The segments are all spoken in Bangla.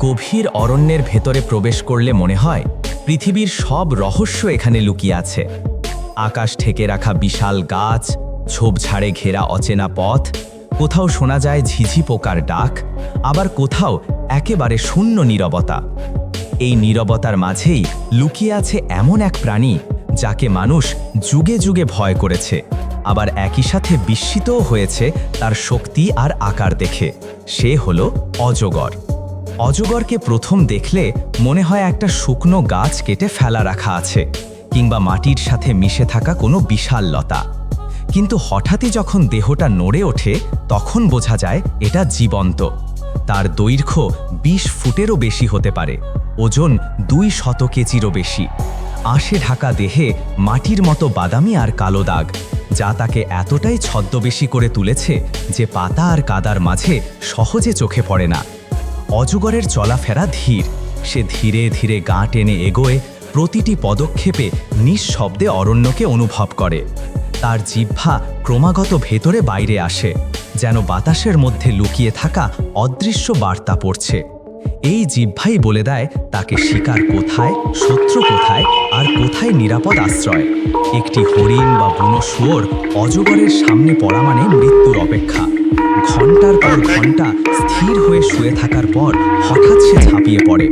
গভীর অরণ্যের ভেতরে প্রবেশ করলে মনে হয় পৃথিবীর সব রহস্য এখানে লুকিয়ে আছে। আকাশ ঢেকে রাখা বিশাল গাছ, ঝোপঝাড়ে ঘেরা অচেনা পথ, কোথাও শোনা যায় ঝিঝি পোকার ডাক, আবার কোথাও একেবারে শূন্য নীরবতা। এই নীরবতার মাঝেই লুকিয়ে আছে এমন এক প্রাণী যাকে মানুষ যুগে যুগে ভয় করেছে, আবার একই সাথে বিস্মিতও হয়েছে তার শক্তি আর আকার দেখে। সে হলো অজগর। অজগরকে প্রথম দেখলে মনে হয় একটা শুকনো গাছ কেটে ফেলা রাখা আছে, কিংবা মাটির সাথে মিশে থাকা কোনো বিশাল লতা। কিন্তু হঠাৎই যখন দেহটা নড়ে ওঠে তখন বোঝা যায় এটা জীবন্ত। তার দৈর্ঘ্য ২০ ফুটেরও বেশি হতে পারে, ওজন ২০০ কেজিরও বেশি। আঁশে ঢাকা দেহে মাটির মতো বাদামি আর কালো দাগ, যা তাকে এতটাই ছদ্মবেশী করে তুলেছে যে পাতা আর কাদার মাঝে সহজে চোখে পড়ে না। অজগরের চলাফেরা ধীর, সে ধীরে ধীরে গা টেনে এগোয়, প্রতিটি পদক্ষেপে নিঃশব্দে অরণ্যকে অনুভব করে। তার জিহ্বা ক্রমাগত ভেতরে বাইরে আসে, যেন বাতাসের মধ্যে লুকিয়ে থাকা অদৃশ্য বার্তা পড়ছে। এই জিহ্বাই বলে দেয় তাকে শিকার কোথায়, শত্রু কোথায়, আর কোথায় নিরাপদ আশ্রয়। একটি হরিণ বা বুনো শুয়োর অজগরের সামনে পড়া মানে মৃত্যুর অপেক্ষা। ঘন্টার পর ঘন্টা স্থির হয়ে শুয়ে থাকার পর হঠাৎ সে ঝাঁপিয়ে পড়ে।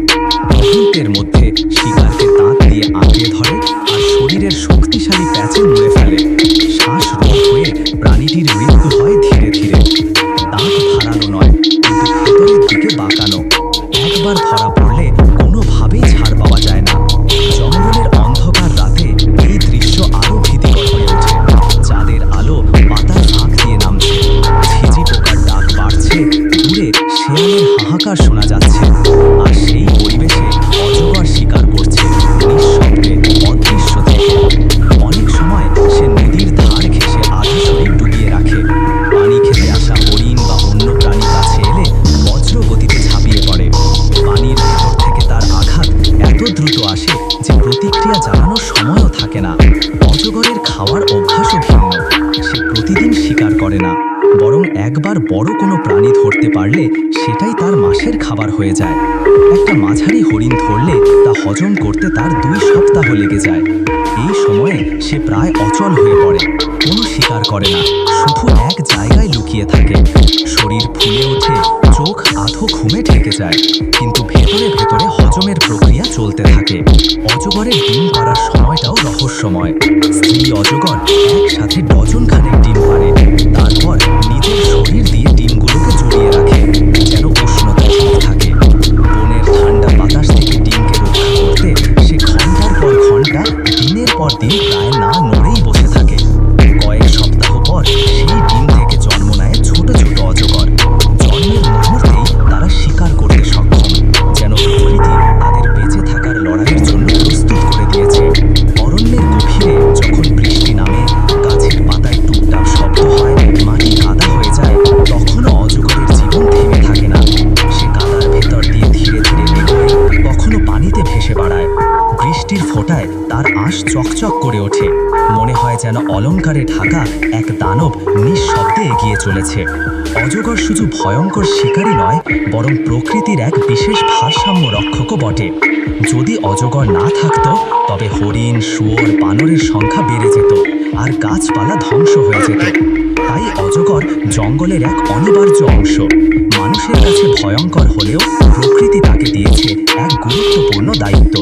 মুহূর্তের মধ্যে শিকারকে দাঁত দিয়ে আঁকড়ে ধরে আর শরীরের শক্তিশালী প্যাঁচে মুড়ে ফেলে। শ্বাস রোধ হয়ে প্রাণীটির মৃত্যু হয় ধীরে ধীরে। দাঁত ধারালো নয়, কিন্তু ভেতরের দিকে বাঁকানো। একবার ধরা পড়লে কোনোভাবেই ছাড় পাওয়া যায় না। জঙ্গলের অন্ধকার রাতে এই দৃশ্য আরও ভীতিকর হয়ে ওঠে। চাঁদের আলো পাতার ফাঁক দিয়ে নামছে, ঝিঝি পোকার ডাক বাড়ছে, দূরে শেয়ালের হাহাকার শোনা যাচ্ছে। আর সেই পরিবেশে অজগর শিকার করছে, নিঃশব্দে, অদৃশ্য থেকে। অনেক সময় সে নদীর ধার ঘেঁষে আধা শরীর ডুবিয়ে রাখে। পানি খেতে আসা হরিণ বা অন্য প্রাণী কাছে এলে বজ্র গতিতে ঝাঁপিয়ে পড়ে। পানির ভেতর থেকে তার আঘাত এত দ্রুত আসে যে প্রতিক্রিয়া জানানোর সময়ও থাকে না। অজগরের খাওয়ার অভ্যাসও ভিন্ন। সে প্রতিদিন শিকার করে না, বরং একবার বড় কোনো প্রাণী ধরতে পারলে সেটাই তার মাসের খাবার হয়ে যায়। একটা মাঝারি হরিণ ধরলে তা হজম করতে তার ২ সপ্তাহ লেগে যায়। এই সময়ে সে প্রায় অচল হয়ে পড়ে, কোনো শিকার করে না, শুধু এক জায়গায় লুকিয়ে থাকে। শরীর ফুলে ওঠে, চোখ আধো ঘুমে ঢেকে যায়, কিন্তু ভেতরে ভেতরে হজমের প্রক্রিয়া চলতে থাকে। অজগরের ডিম পাড়ার সময়টাও রহস্যময়। স্ত্রী অজগর একসাথে ডজন খানেক ডিম পাড়ে, তারপর নিজের শরীর দিয়ে ডিমগুলোকে জড়িয়ে রাখে, যেন উষ্ণতা ঠিক থাকে। বনের ঠান্ডা বাতাস থেকে ডিমকে রক্ষা করতে সে ঘন্টার পর ঘন্টা, দিনের পর দিন প্রায় না নড়েই বসে থাকে। কয়েক সপ্তাহ পর সেই ডিম থেকে জন্ম নেয় ছোট ছোট অজগর। জন্মের মুহূর্তেই তারা শিকার করতে সক্ষম, যেন প্রকৃতি তাদের বেঁচে থাকার লড়াইয়ের জন্য প্রস্তুত করে দিয়েছে। অরণ্যের গভীরে যখন বৃষ্টি নামে, গাছের পাতায় টুকটাক শব্দ হয়, মাটি কাদা হয়ে যায়, তখনও অজগরের জীবন থেমে থাকে না। সে কাদার ভেতর দিয়ে ধীরে ধীরে এগোয়, কখনো পানিতে ভেসে বেড়ায়। বৃষ্টির ফোঁটায় তার আঁশ চকচক করে ওঠে, মনে হয় যেন অলংকারে ঢাকা এক দানব নিঃশব্দে এগিয়ে চলেছে। অজগর শুধু ভয়ঙ্কর শিকারী নয়, বরং প্রকৃতির এক বিশেষ ভারসাম্য রক্ষকও বটে। যদি অজগর না থাকত, তবে হরিণ, শুয়োর, বানরের সংখ্যা বেড়ে যেত আর গাছপালা ধ্বংস হয়ে যেত। তাই অজগর জঙ্গলের এক অনিবার্য অংশ। মানুষের কাছে ভয়ঙ্কর হলেও প্রকৃতি তাকে দিয়েছে এক গুরুত্বপূর্ণ দায়িত্ব।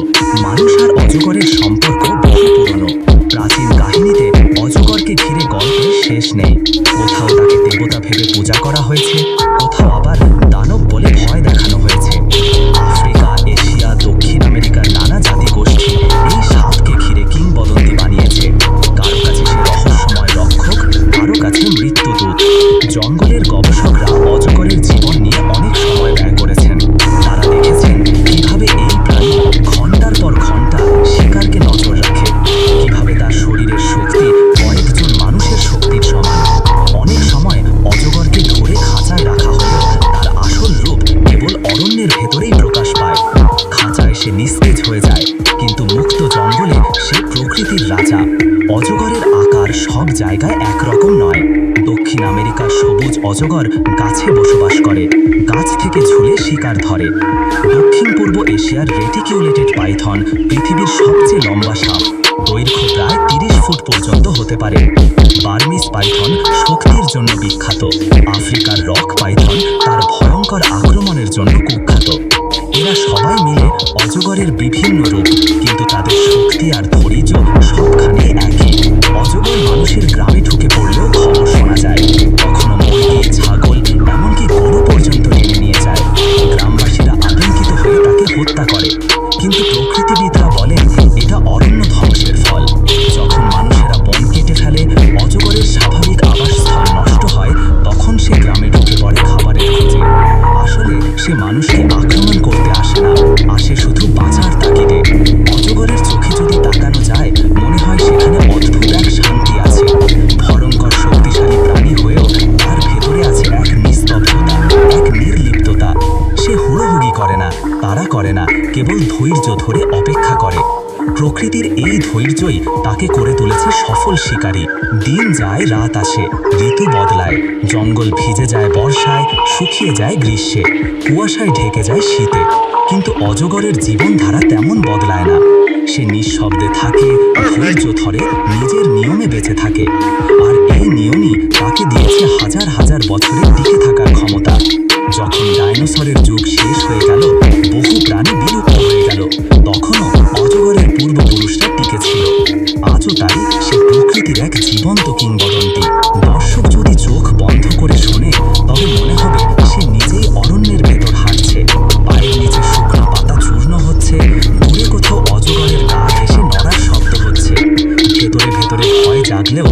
মানুষ আর অজগরের সম্পর্ক বহু পুরনো। প্রাচীন কাহিনীতে অজগরকে ঘিরে গল্পের শেষ নেই। কোথাও তাকে দেবতা ভেবে পূজা করা হয়েছে, কোথাও আবার দানব বলে ভয় দেখানো হয়েছে। আফ্রিকা, এশিয়া, দক্ষিণ আমেরিকার নানা জাতিগোষ্ঠী এই সাপকে ঘিরে কিংবদন্তি বানিয়েছে। কারো কাছে সে রহস্যময় রক্ষক, কারো কাছে মৃত্যুদূত। জঙ্গলের গবেষকরা অজগরের জীবন নিয়ে অনেক সময় ব্যয় করেছেন। তারা দেখেছেন কিভাবে এই প্রাণী ঘন্টার পর ঘন্টা শিকারকে নজর রাখে, কিভাবে তার শরীরের শক্তি কয়েকজন মানুষের শক্তির সমান। অনেক সময় অজগরকে ধরে খাঁচায় রাখা হলেও তার আসল রূপ কেবল অরণ্যের ভেতরেই প্রকাশ পায়। খাঁচায় সে নিস্তেজ হয়ে যায়, কিন্তু মুক্ত জঙ্গলে সে প্রকৃতির রাজা। অজগরের আকার সব জায়গায় একরকম নয়। দক্ষিণ আমেরিকার সবুজ অজগর গাছে বসবাস করে, গাছ থেকে ঝুলে শিকার ধরে। দক্ষিণ পূর্ব এশিয়ার রেটিকিউলেটেড পাইথন পৃথিবীর সবচেয়ে লম্বা সাপ, দৈর্ঘ্য প্রায় 30 ফুট পর্যন্ত হতে পারে। বার্মিজ পাইথন শক্তির জন্য বিখ্যাত। আফ্রিকার রক পাইথন তার ভয়ঙ্কর আক্রমণের জন্য কুখ্যাত। এরা সবাই মিলে অজগরের বিভিন্ন রূপ, কিন্তু তাদের শক্তি আর ধৈর্য সবখানে একই। অজগর মানুষের গ্রামে ঢুকে পড়লেও খবর শোনা যায়। কখনো মুরগি, ছাগল, এমনকি গরু পর্যন্ত টেনে নিয়ে যায়। গ্রামবাসীরা আতঙ্কিত হয়ে তাকে হত্যা করে, কিন্তু প্রকৃতিবিদরা বলেন এটা অরণ্য ধ্বংসের ফল। যখন মানুষেরা বন কেটে ফেলে, অজগরের স্বাভাবিক আবাসস্থল নষ্ট হয়, তখন সে গ্রামে ঢুকে পড়ে খাবারের খোঁজে। আসলে সে মানুষকে আক্রমণ করতে আসে না, আসে শুধু বাঁচার তাগিদে। অজগরের চোখে যদি তাকানো যায়, মনে হয় সেখানে অদ্ভুত এক শান্তি আছে। ভয়ঙ্কর শক্তিশালী প্রাণী হয়েও তার ভেতরে আছে এক নিস্তব্ধতা, এক নির্লিপ্ততা। সে হুড়োহুড়ি করে না, তাড়া করে না, কেবল ধৈর্য ধরে অপেক্ষা করে। প্রকৃতির এই ধৈর্যই তাকে করে তুলেছে সফল শিকারী। দিন যায়, রাত আসে, ঋতু বদলায়, জঙ্গল ভিজে যায় বর্ষায়, শুকিয়ে যায় গ্রীষ্মে, কুয়াশায় ঢেকে যায় শীতে। কিন্তু অজগরের জীবনধারা তেমন বদলায় না। সে নিঃশব্দে থাকে, ধৈর্য ধরে, নিজের নিয়মে বেঁচে থাকে। আর এই নিয়মই তাকে দিয়েছে হাজার হাজার বছরের টিকে থাকার ক্ষমতা। যখন ডাইনোসরের যুগ শেষ হয়ে গেল, বহু প্রাণী বিলুপ্ত হয়ে গেল, তখনও অজগরের পূর্বপুরুষরা টিকে ছিল। আজও তাই সে প্রকৃতির এক জীবন্ত কিংবদন্তি। দর্শক যদি চোখ বন্ধ করে শোনে, তবে মনে হবে সে নিজেই অরণ্যের ভেতর হাঁটছে। পায়ের নিচে শুকনো পাতা চূর্ণ হচ্ছে, দূরে কোথাও অজগরের গা ঘেঁষে নড়ার শব্দ হচ্ছে। ভেতরে ভেতরে ভয় জাগলেও